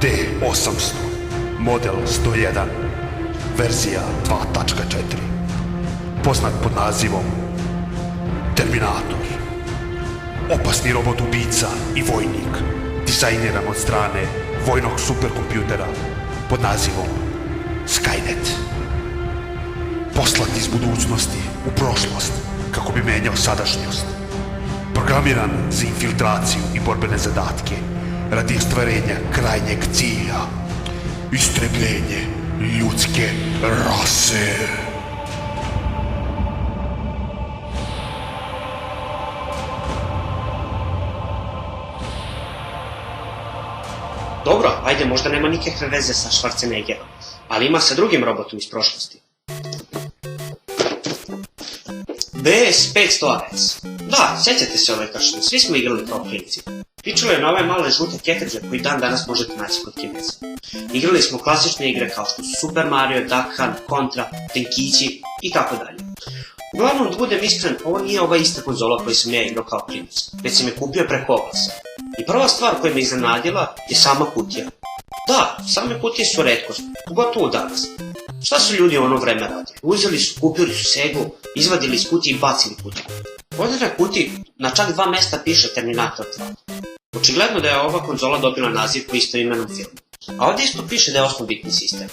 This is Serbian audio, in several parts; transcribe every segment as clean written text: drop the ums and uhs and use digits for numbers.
D800, model 101, verzija 2.4, poznat pod nazivom Terminator. Opasni robot ubica i vojnik, dizajniran od strane vojnog superkompjutera pod nazivom Skynet. Poslat iz budućnosti u prošlost kako bi menjao sadašnjost. Programiran za infiltraciju i borbene zadatke radi ostvarenja krajnjeg cilja, istrebljenje ljudske rase. Dobro, ajde, možda nema nikakve veze sa Schwarzeneggerom, ali ima sa drugim robotom iz prošlosti. BS-500AS. Da, sjećate se ove kašne, svi smo igrali kao klinci. Ličilo je na ove male žute ketridže koji dan danas možete naći kod Kineza. Igrali smo klasične igre kao što su Super Mario, Duck Hunt, Contra, Tenkići i tako dalje. Uglavnom, da budem iskren, ovo nije ova ista konzola koju sam ja igrao kao klinac, već sam je kupio preko oglasa. I prva stvar koja me iznenadila je sama kutija. Da, same kutije su retkost, pogotovo danas. Šta su ljudi u ono vreme radili? Uzeli su, kupili su Segu, izvadili iz kutije i bacili kutiju. Ovdje na kutiji na čak 2 mesta piše Terminator 2. Očigledno da je ova konzola dobila naziv po istoimenom filmu. A ovdje isto piše da je 8-bitni sistem.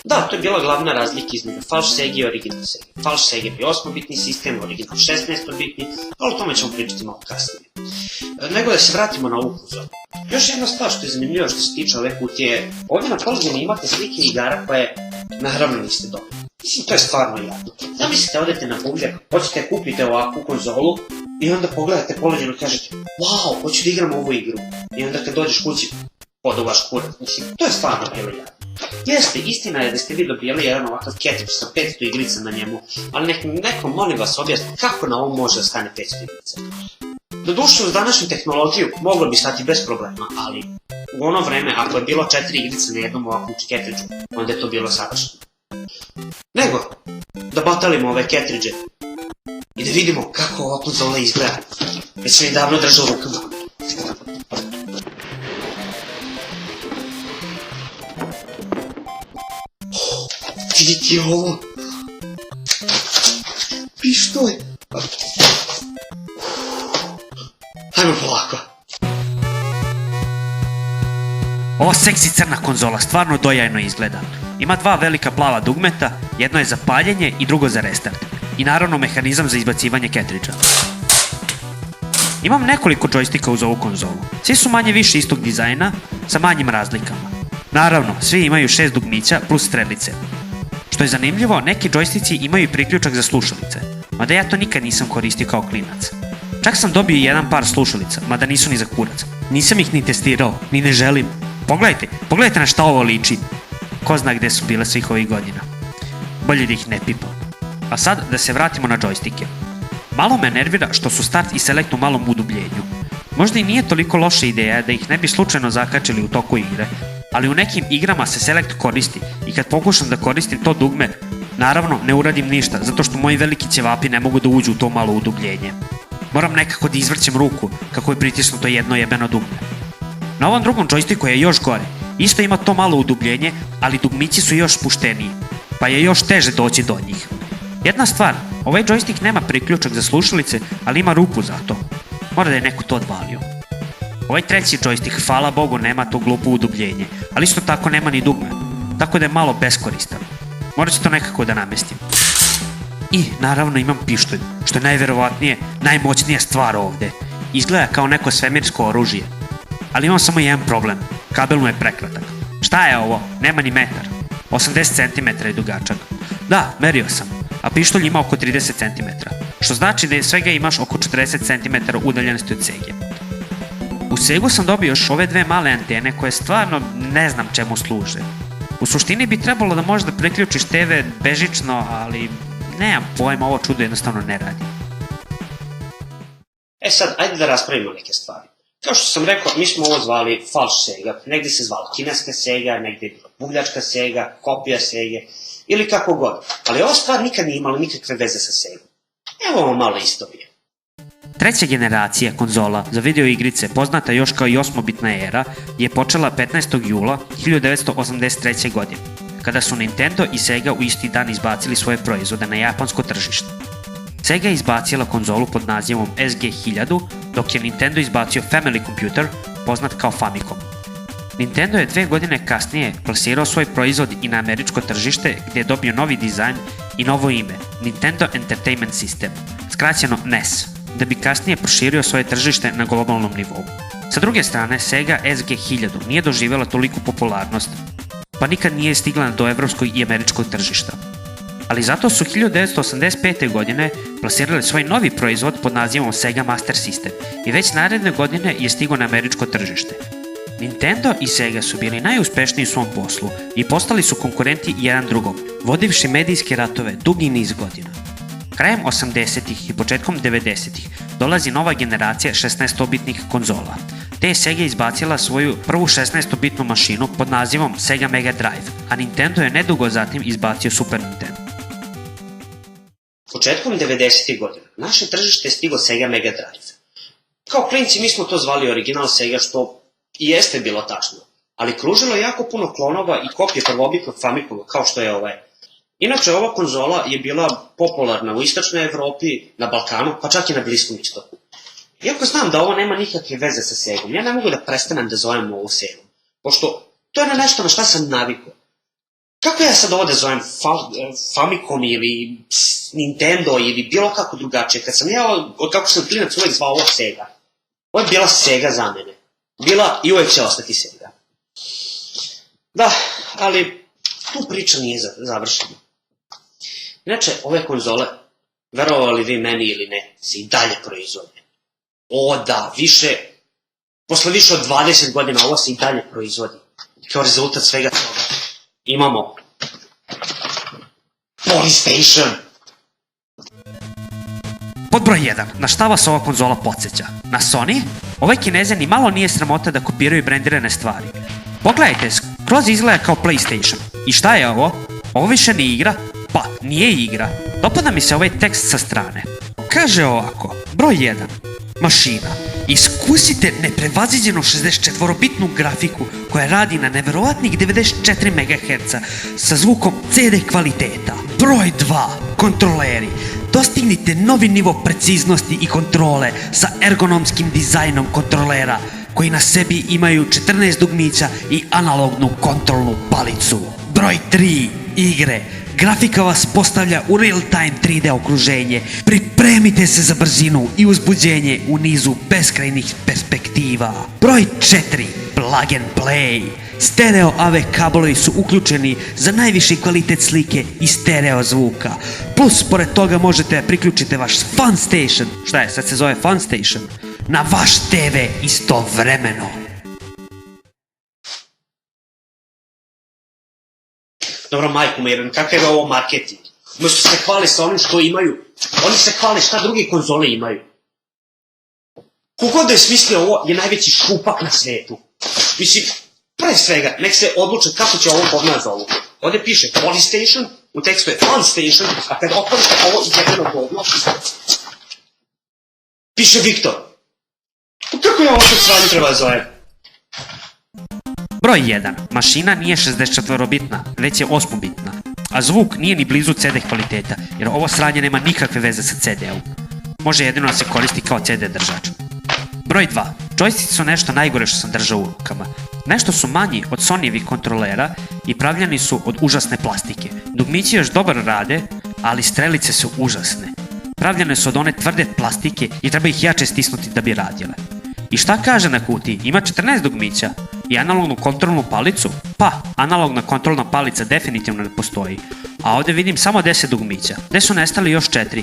Da, to je bila glavna razlika između Falš Sege i Original Sege. Falš Sege je 8-bitni sistem, Original 16-bitni, ali o tome ćemo pričati malo kasnije. Nego da se vratimo na ovu konzolu. Još jedna stvar što je zanimljiva što se tiče ove kutije, ovdje na pozadini imate slike igara koje naravno niste dobili. Mislim, to je stvarno jadno. Zamislite, odete na bumljak, hoćete kupite ovakvu konzolu i onda pogledate poleđeno i kažete wow, hoću da igram ovu igru. I onda kad dođeš kući, podu vaš kurac. Mislim, to je stvarno bilo jadno. Jeste, istina je da ste vi dobijali jedan ovakav ketridž sa 500 igrica na njemu, ali neko molim vas objasni kako na ovom može da stane 500 igrica. Doduše, uz današnju tehnologiju moglo bi stati bez problema, ali u ono vreme, ako je bilo 4 igrice na jednom ovakvom ketridžu, onda je to bilo savršeno. Nego, da batalimo ove ketridže i da vidimo kako ova konzola izgleda. Već sam je davno držao u rukama. Vidite ovo? Pištolj! Hajmo polako. Ova seksi crna konzola stvarno dojajno izgleda. Ima 2 velika plava dugmeta, jedno je za paljenje i drugo za restart. I naravno mehanizam za izbacivanje ketridža. Imam nekoliko džojstika uz ovu konzolu. Svi su manje više istog dizajna, sa manjim razlikama. Naravno, svi imaju 6 dugmića plus strelice. Što je zanimljivo, neki džojstici imaju priključak za slušalice, mada ja to nikad nisam koristio kao klinac. Čak sam dobio jedan par slušalica, mada nisu ni za kurac. Nisam ih ni testirao, ni ne želim. Pogledajte na šta ovo liči. Ko zna gde su bile svih ovih godina. Bolje da ih ne pipam. A sad da se vratimo na džojstike. Malo me nervira što su start i select u malom udubljenju. Možda i nije toliko loša ideja da ih ne bi slučajno zakačili u toku igre, ali u nekim igrama se select koristi i kad pokušam da koristim to dugme, naravno ne uradim ništa zato što moji veliki ćevapi ne mogu da uđu u to malo udubljenje. Moram nekako da izvrćem ruku kako je pritisnuto jedno jebeno dugme. Na ovom drugom džojstiku je još gore. Isto ima to malo udubljenje, ali dugmići su još spušteniji, pa je još teže doći do njih. Jedna stvar, ovaj džojstik nema priključak za slušalice, ali ima rupu za to. Mora da je neko to odvalio. Ovaj treći džojstik, hvala Bogu, nema to glupo udubljenje, ali isto tako nema ni dugme, tako da je malo beskoristan. Morat ću to nekako da namestim. I, naravno, imam pištolj, što je najverovatnije najmoćnija stvar ovde. Izgleda kao neko svemirsko oružje. Ali imam samo jedan problem, kabel mu je prekratak. Šta je ovo? Nema ni metar. 80 cm je dugačak. Da, merio sam, a pištolj ima oko 30 cm, što znači da je svega imaš oko 40 cm udaljenosti od Sege. U Segu sam dobio još ove 2 male antene koje stvarno ne znam čemu služe. U suštini bi trebalo da možeš da priključiš TV bežično, ali nemam pojma, ovo čudo jednostavno ne radi. E sad, ajde da raspravimo neke stvari. Kao što sam rekao, mi smo ovo zvali Falš Sega, negdje se zvala kineska Sega, negdje je bila buvljačka Sega, kopija Sege, ili kako god. Ali ova stvar nikad nije imala nikakve veze sa Segom. Evo vam malo istorije. Treća generacija konzola za video igrice, poznata još kao i 8-bitna era, je počela 15. jula 1983. godine, kada su Nintendo i Sega u isti dan izbacili svoje proizvode na japansko tržište. Sega je izbacila konzolu pod nazivom SG-1000, dok je Nintendo izbacio Family Computer, poznat kao Famicom. Nintendo je 2 godine kasnije plasirao svoj proizvod i na američko tržište, gdje je dobio novi dizajn i novo ime, Nintendo Entertainment System, skraćeno NES, da bi kasnije proširio svoje tržište na globalnom nivou. Sa druge strane, Sega SG-1000 nije doživjela toliku popularnost, pa nikad nije stigla do evropskog i američkog tržišta. Ali zato su 1985. godine plasirali svoj novi proizvod pod nazivom Sega Master System i već naredne godine je stigao na američko tržište. Nintendo i Sega su bili najuspešniji u svom poslu i postali su konkurenti jedan drugom, vodivši medijske ratove dugi niz godina. Krajem 80-ih i početkom 90-ih dolazi nova generacija 16-bitnih konzola, te je Sega izbacila svoju prvu 16-bitnu mašinu pod nazivom Sega Mega Drive, a Nintendo je nedugo zatim izbacio Super Nintendo. Početkom 90. godina naše tržište je stigo Sega Mega Drive. Kao klinci mi smo to zvali original Sega, što i jeste bilo tačno, ali kružilo je jako puno klonova i kopije prvobitnog Famicoma kao što je ovaj. Inače, ova konzola je bila popularna u istočnoj Evropi, na Balkanu, pa čak i na Bliskom istoku. Iako znam da ovo nema nikakve veze sa Segom, ja ne mogu da prestanem da zovem ovu Segu, pošto to je nešto na šta sam navikao. Kako ja sad ovo da zovem Famicom ili Nintendo ili bilo kako drugačije, kad sam ja, od kako sam klinac uvek zvao ovo Sega. Ovo je bila Sega za mene. Bila i uvek će ostati Sega. Da, ali tu priča nije završena. Inače, ove konzole, verovali vi meni ili ne, se i dalje proizvode. O da, posle više od 20 godina ovo se i dalje proizvodi. Kao rezultat svega toga imamo PlayStation. Pod broj 1. Na šta vas ova konzola podsjeća? Na Sony? Ovaj Kineze ni malo nije sramota da kopiraju brendirane stvari. Pogledajte, skroz izgleda kao PlayStation. I šta je ovo? Ovo više nije igra? Pa, nije igra. Dopada mi se ovaj tekst sa strane. Kaže ovako, broj 1. Mašina. Iskusite neprevaziđenu 64-bitnu grafiku koja radi na neverovatnih 94 MHz sa zvukom CD kvaliteta. Broj 2. Kontroleri. Dostignite novi nivo preciznosti i kontrole sa ergonomskim dizajnom kontrolera koji na sebi imaju 14 dugmića i analognu kontrolnu palicu. Broj 3. Igre. Grafika vas postavlja u real-time 3D okruženje. Pripremite se za brzinu i uzbuđenje u nizu beskrajnih perspektiva. Broj 4. Plug and play. Stereo AV kablovi su uključeni za najviši kvalitet slike i stereo zvuka. Plus, pored toga možete priključiti vaš Fun Station, šta je, sad se zove Fun Station, na vaš TV istovremeno. Dobro, majku Miran, kakav je ovo marketing? Umesto se hvali sa onim što imaju, oni se hvale šta druge konzole imaju. Kogod da je smislio ovo je najveći šupak na svetu. Mislim, pre svega, nek se odluče kako će ovo kod nas zovu. Ovdje piše PlayStation, u tekstu je Fun Station, a kada otvorite ovo jedino govno, piše Viktor. Kako ja ovo što sranje treba da zovem? Broj 1. Mašina nije 64-bitna, već je 8-bitna, a zvuk nije ni blizu CD kvaliteta, jer ovo sranje nema nikakve veze sa CD-om. Može jedino da se koristi kao CD držač. Broj 2. Joystick su nešto najgore što sam držao u rukama. Nešto su manji od Sonyjevih kontrolera i pravljeni su od užasne plastike. Dugmići još dobro rade, ali strelice su užasne. Pravljene su od one tvrde plastike i treba ih jače stisnuti da bi radile. I šta kaže na kutiji? Ima 14 dugmića i analognu kontrolnu palicu? Pa, analogna kontrolna palica definitivno ne postoji. A ovdje vidim samo 10 dugmića. Gde su nestali još 4?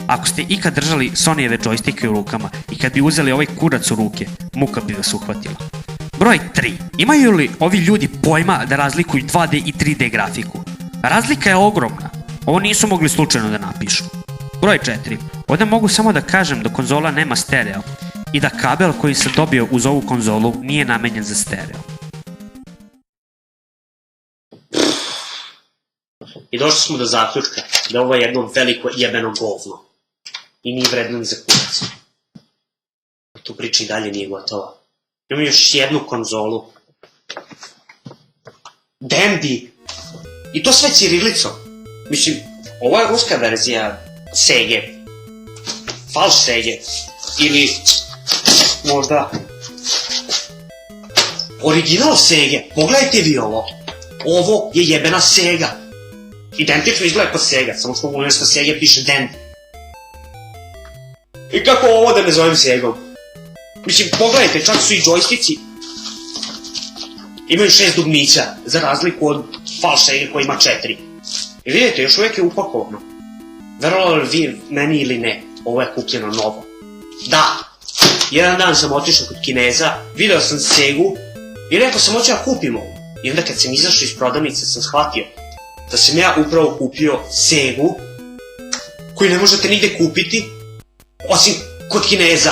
Ako ste ikad držali Sonyjeve joystike u rukama i kad bi uzeli ovaj kurac u ruke, muka bi vas uhvatila. Broj 3. Imaju li ovi ljudi pojma da razlikuju 2D i 3D grafiku? Razlika je ogromna. Ovo nisu mogli slučajno da napišu. Broj 4. Ovdje mogu samo da kažem da konzola nema stereo i da kabel koji se dobio uz ovu konzolu nije namenjen za stereo. I došli smo do zaključka da ovo je jedno veliko jebeno govno. i nije vredno ni za kurac. Tu priča i dalje nije gotova. Imam još jednu konzolu. Dendy! I to sve cirilicom. Mislim, ovo je ruska verzija Sege. Falš Sege. Ili možda original Sege. Pogledajte vi ovo. Ovo je jebena Sega. Identično izgleda kod Sega, samo što umjesto Sege piše Dendy. I kako ovo da ne zovem Segom? Mislim, pogledajte, čak su i džojstici. Imaju 6 dugmića, za razliku od falš Sege koji ima 4. I vidite, još uvijek je upakovano. Verovali vi meni ili ne, ovo je kupljeno novo. Da, jedan dan sam otišao kod Kineza, video sam Segu i rekao sam hoću ja kupim ovo. I onda kad sam izašao iz prodavnice sam shvatio da sam ja upravo kupio Segu koju ne možete nigde kupiti osim kod Kineza.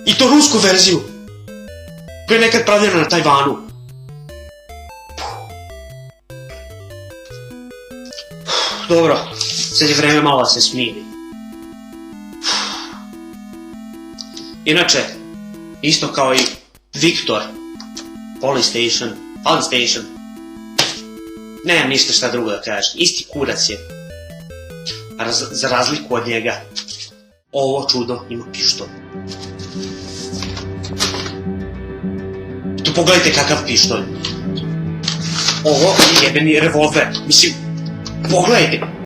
I to rusku verziju koja je nekad pravljena na Tajvanu. Dobro, sad je vreme malo da se smiri. Inače, isto kao i Viktor, Polystation, Funstation, nemam ništa šta drugo da kažem, isti kurac je. A za razliku od njega, ovo čudo ima pištolj. Tu pogledajte kakav pištolj. Ovo je jebeni revolver, mislim, pogledajte.